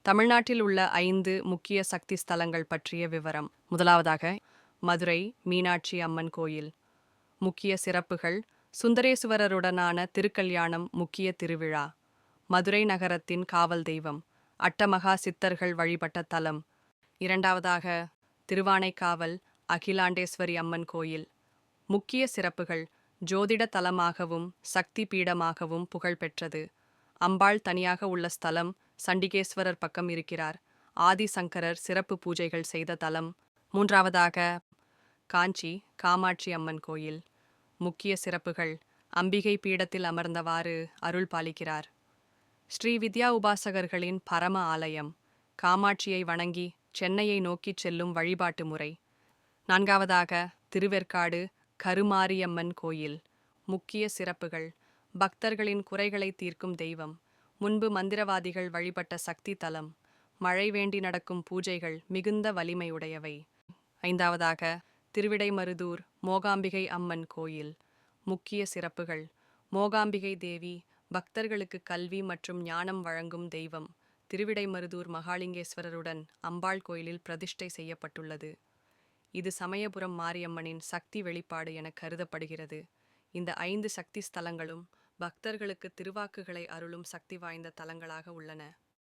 தமிழ்நாட்டில் உள்ள 5 முக்கிய சக்தி ஸ்தலங்கள் பற்றிய விவரம். முதலாவதாக, மதுரை மீனாட்சி அம்மன் கோயில். முக்கிய சிறப்புகள்: சுந்தரேசுவரருடனான திருக்கல்யாணம் முக்கிய திருவிழா. மதுரை நகரத்தின் காவல் தெய்வம். அட்டமகா சித்தர்கள் வழிபட்ட தலம். இரண்டாவதாக, திருவானைக்காவல் அகிலாண்டேஸ்வரி அம்மன் கோயில். முக்கிய சிறப்புகள்: ஜோதிட தலமாகவும் சக்தி பீடமாகவும் புகழ்பெற்றது. அம்பாள் தனியாக உள்ள ஸ்தலம். சண்டிகேஸ்வரர் பக்கம் இருக்கிறார். ஆதிசங்கரர் சிறப்பு பூஜைகள் செய்த தலம். மூன்றாவதாக, காஞ்சி காமாட்சி அம்மன் கோயில். முக்கிய சிறப்புகள்: அம்பிகை பீடத்தில் அமர்ந்தவாறு அருள் பாலிக்கிறார். ஸ்ரீ வித்யா உபாசகர்களின் பரம ஆலயம். காமாட்சியை வணங்கி சென்னையை நோக்கிச் செல்லும் வழிபாட்டு முறை. நான்காவதாக, திருவெற்காடு கருமாரியம்மன் கோயில். முக்கிய சிறப்புகள்: பக்தர்களின் குறைகளை தீர்க்கும் தெய்வம். முன்பு மந்திரவாதிகள் வழிபட்ட சக்தி தலம். மழை வேண்டி நடக்கும் பூஜைகள் மிகுந்த வலிமையுடையவை. ஐந்தாவதாக, திருவிடைமருதூர் மோகாம்பிகை அம்மன் கோயில். முக்கிய சிறப்புகள்: மோகாம்பிகை தேவி பக்தர்களுக்கு கல்வி மற்றும் ஞானம் வழங்கும் தெய்வம். திருவிடைமருதூர் மகாலிங்கேஸ்வரருடன் அம்பாள் கோயிலில் பிரதிஷ்டை செய்யப்பட்டுள்ளது. இது சமயபுரம் மாரியம்மனின் சக்தி வெளிப்பாடு என கருதப்படுகிறது. இந்த 5 சக்தி ஸ்தலங்களும் பக்தர்களுக்கு திருவாக்குகளை அருளும் சக்தி வாய்ந்த தலங்களாக உள்ளன.